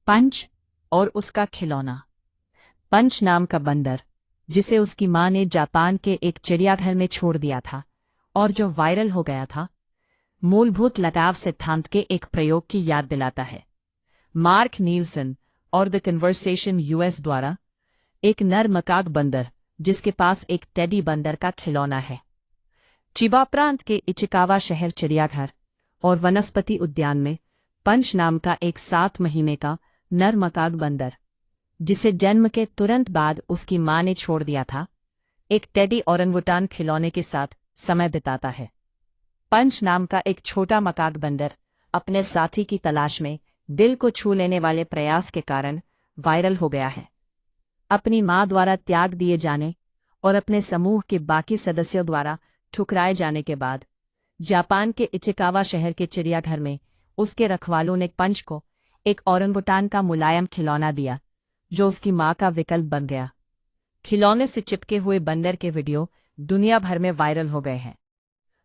पंच और उसका खिलौना। पंच नाम का बंदर, जिसे उसकी मां ने जापान के एक चिड़ियाघर में छोड़ दिया था और जो वायरल हो गया था, मूलभूत लगाव सिद्धांत के एक प्रयोग की याद दिलाता है। मार्क नील्सन और द कन्वर्सेशन यूएस द्वारा एक नर मकाक बंदर जिसके पास एक टेडी बंदर का खिलौना है। चिबा प्रांत के इचिकावा शहर चिड़ियाघर और वनस्पति उद्यान में पंच नाम का एक 7 महीने का नर मकाक बंदर, जिसे जन्म के तुरंत बाद उसकी मां ने छोड़ दिया था, एक टेडी ओरंगुटान खिलौने के साथ समय बिताता है। पंच नाम का एक छोटा मकाक बंदर अपने साथी की तलाश में दिल को छू लेने वाले प्रयास के कारण वायरल हो गया है। अपनी मां द्वारा त्याग दिए जाने और अपने समूह के बाकी सदस्यों द्वारा ठुकराए जाने के बाद जापान के इचिकावा शहर के चिड़ियाघर में उसके रखवालों ने पंच को एक ओरंगुटान का मुलायम खिलौना दिया, जो उसकी मां का विकल्प बन गया। खिलौने से चिपके हुए बंदर के वीडियो दुनिया भर में वायरल हो गए हैं,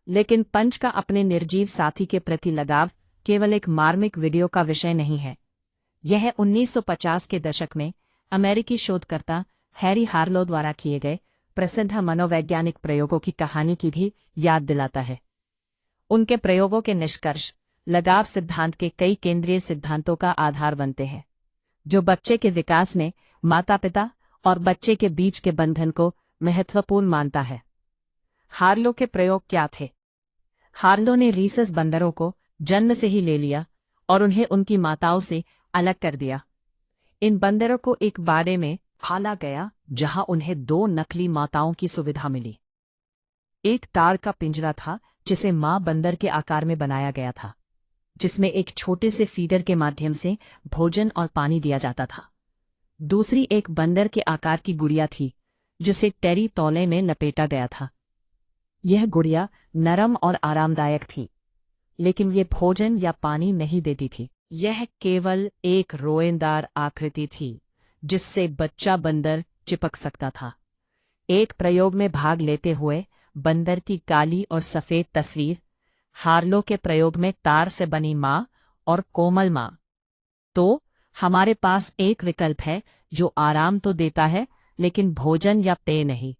लेकिन पंच का अपने निर्जीव साथी के प्रति लगाव केवल एक मार्मिक वीडियो का विषय नहीं है। यह 1950 के दशक में अमेरिकी शोधकर्ता हैरी हार्लो द्वारा किए गए प्रसिद्ध मनोवैज्ञानिक प्रयोगों की कहानी की भी याद दिलाता है। उनके प्रयोगों के निष्कर्ष लगाव सिद्धांत के कई केंद्रीय सिद्धांतों का आधार बनते हैं, जो बच्चे के विकास में माता पिता और बच्चे के बीच के बंधन को महत्वपूर्ण मानता है। हार्लो के प्रयोग क्या थे? हार्लो ने रीसस बंदरों को जन्म से ही ले लिया और उन्हें उनकी माताओं से अलग कर दिया। इन बंदरों को एक बाड़े में पाला गया, जहां उन्हें 2 नकली माताओं की सुविधा मिली। एक तार का पिंजरा था जिसे मां बंदर के आकार में बनाया गया था, जिसमें एक छोटे से फीडर के माध्यम से भोजन और पानी दिया जाता था। दूसरी एक बंदर के आकार की गुड़िया थी, जिसे टेरी तौले में लपेटा गया था। यह गुड़िया नरम और आरामदायक थी, लेकिन ये भोजन या पानी नहीं देती थी। यह केवल एक रोएंदार आकृति थी जिससे बच्चा बंदर चिपक सकता था। एक प्रयोग में भाग लेते हुए बंदर की काली और सफेद तस्वीर, हार्लो के प्रयोग में तार से बनी मां और कोमल मां। तो हमारे पास एक विकल्प है जो आराम तो देता है लेकिन भोजन या पेय नहीं,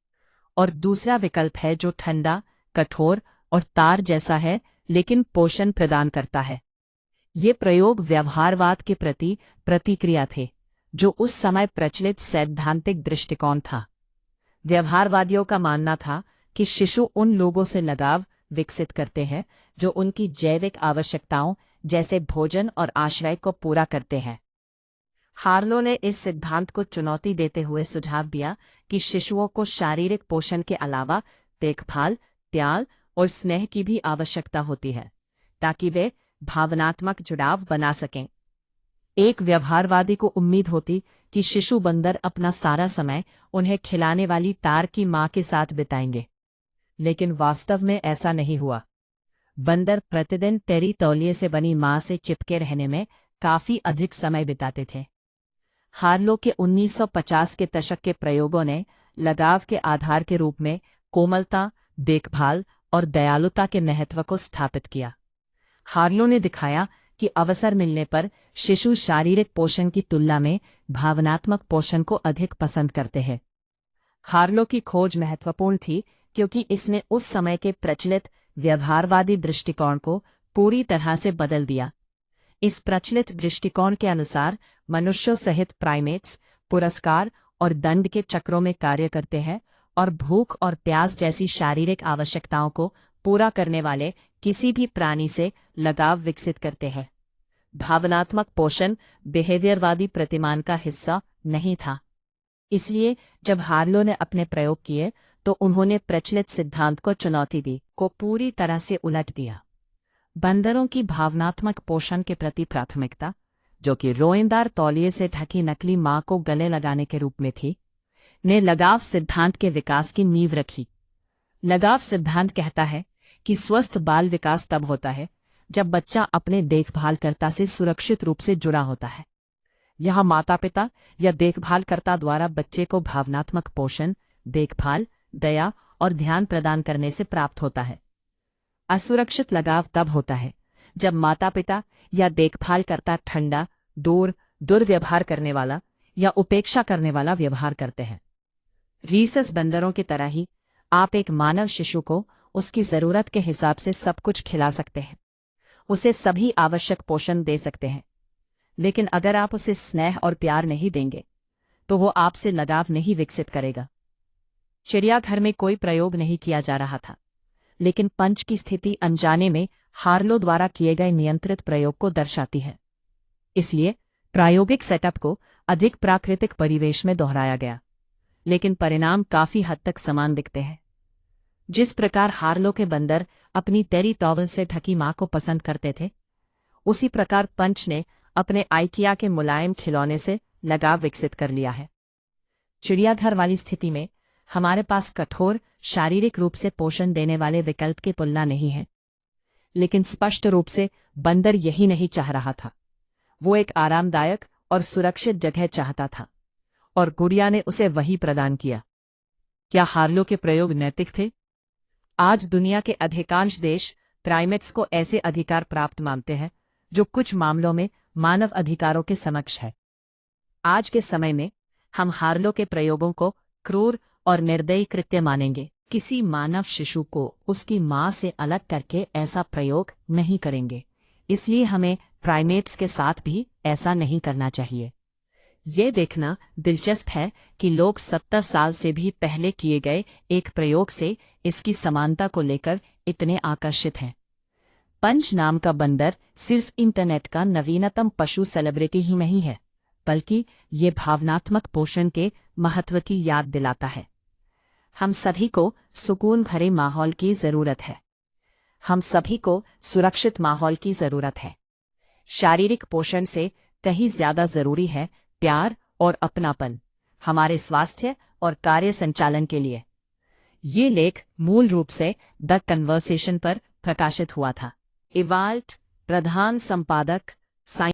और दूसरा विकल्प है जो ठंडा, कठोर और तार जैसा है लेकिन पोषण प्रदान करता है। ये प्रयोग व्यवहारवाद के प्रति प्रतिक्रिया थे, जो उस समय प्रचलित सैद्धांतिक दृष्टिकोण था। व्यवहारवादियों का मानना था कि शिशु उन लोगों से लगाव विकसित करते हैं जो उनकी जैविक आवश्यकताओं जैसे भोजन और आश्रय को पूरा करते हैं। हार्लो ने इस सिद्धांत को चुनौती देते हुए सुझाव दिया कि शिशुओं को शारीरिक पोषण के अलावा देखभाल, प्यार और स्नेह की भी आवश्यकता होती है, ताकि वे भावनात्मक जुड़ाव बना सकें। एक व्यवहारवादी को उम्मीद होती कि शिशु बंदर अपना सारा समय उन्हें खिलाने वाली तार की मां के साथ बिताएंगे, लेकिन वास्तव में ऐसा नहीं हुआ। बंदर प्रतिदिन टेरी तौलिए से बनी मां से चिपके रहने में काफी अधिक समय बिताते थे। हार्लो के 1950 के दशक के प्रयोगों ने लगाव के आधार के रूप में कोमलता, देखभाल और दयालुता के महत्व को स्थापित किया। हार्लो ने दिखाया कि अवसर मिलने पर शिशु शारीरिक पोषण की तुलना में भावनात्मक पोषण को अधिक पसंद करते हैं। हार्लो की खोज महत्वपूर्ण थी क्योंकि इसने उस समय के प्रचलित व्यवहारवादी दृष्टिकोण को पूरी तरह से बदल दिया। इस प्रचलित दृष्टिकोण के अनुसार मनुष्यों सहित प्राइमेट्स पुरस्कार और दंड के चक्रों में कार्य करते हैं और भूख और प्यास जैसी शारीरिक आवश्यकताओं को पूरा करने वाले किसी भी प्राणी से लगाव विकसित करते हैं। भावनात्मक पोषण बिहेवियरवादी प्रतिमान का हिस्सा नहीं था। इसलिए जब हार्लो ने अपने प्रयोग किए तो उन्होंने प्रचलित सिद्धांत को चुनौती दी, को पूरी तरह से उलट दिया। बंदरों की भावनात्मक पोषण के प्रति प्राथमिकता, जो कि रोएंदार तौलिए से ढकी नकली मां को गले लगाने के रूप में थी, ने लगाव सिद्धांत के विकास की नींव रखी। लगाव सिद्धांत कहता है कि स्वस्थ बाल विकास तब होता है जब बच्चा अपने देखभालकर्ता से सुरक्षित रूप से जुड़ा होता है। यह माता पिता या देखभालकर्ता द्वारा बच्चे को भावनात्मक पोषण, देखभाल, दया और ध्यान प्रदान करने से प्राप्त होता है। असुरक्षित लगाव तब होता है जब माता पिता या देखभालकर्ता ठंडा, दूर, दुर्व्यवहार करने वाला या उपेक्षा करने वाला व्यवहार करते हैं। रीसस बंदरों की तरह ही आप एक मानव शिशु को उसकी जरूरत के हिसाब से सब कुछ खिला सकते हैं, उसे सभी आवश्यक पोषण दे सकते हैं, लेकिन अगर आप उसे स्नेह और प्यार नहीं देंगे तो वो आपसे लगाव नहीं विकसित करेगा। चिड़ियाघर में कोई प्रयोग नहीं किया जा रहा था, लेकिन पंच की स्थिति अनजाने में हार्लो द्वारा किए गए नियंत्रित प्रयोग को दर्शाती है। इसलिए प्रायोगिक सेटअप को अधिक प्राकृतिक परिवेश में दोहराया गया, लेकिन परिणाम काफी हद तक समान दिखते हैं। जिस प्रकार हार्लो के बंदर अपनी टेरी टॉवल से ढकी मां को पसंद करते थे, उसी प्रकार पंच ने अपने आइकिया के मुलायम खिलौने से लगाव विकसित कर लिया है। चिड़ियाघर वाली स्थिति में हमारे पास कठोर शारीरिक रूप से पोषण देने वाले विकल्प की तुलना नहीं है, लेकिन स्पष्ट रूप से बंदर यही नहीं चाह रहा था। वो एक आरामदायक और सुरक्षित जगह चाहता था, और गुड़िया ने उसे वही प्रदान किया। क्या हार्लो के प्रयोग नैतिक थे? आज दुनिया के अधिकांश देश प्राइमेट्स को ऐसे अधिकार प्राप्त मानते हैं जो कुछ मामलों में मानव अधिकारों के समक्ष है। आज के समय में हम हार्लो के प्रयोगों को क्रूर और निर्दयी कृत्य मानेंगे। किसी मानव शिशु को उसकी मां से अलग करके ऐसा प्रयोग नहीं करेंगे, इसलिए हमें प्राइमेट्स के साथ भी ऐसा नहीं करना चाहिए। ये देखना दिलचस्प है कि लोग 70 साल से भी पहले किए गए एक प्रयोग से इसकी समानता को लेकर इतने आकर्षित हैं। पंच नाम का बंदर सिर्फ इंटरनेट का नवीनतम पशु सेलिब्रिटी ही नहीं है, बल्कि ये भावनात्मक पोषण के महत्व की याद दिलाता है। हम सभी को सुकून भरे माहौल की जरूरत है। हम सभी को सुरक्षित माहौल की जरूरत है। शारीरिक पोषण से कहीं ज्यादा जरूरी है प्यार और अपनापन हमारे स्वास्थ्य और कार्य संचालन के लिए। ये लेख मूल रूप से द कन्वर्सेशन पर प्रकाशित हुआ था। इवाल्ट, प्रधान संपादक,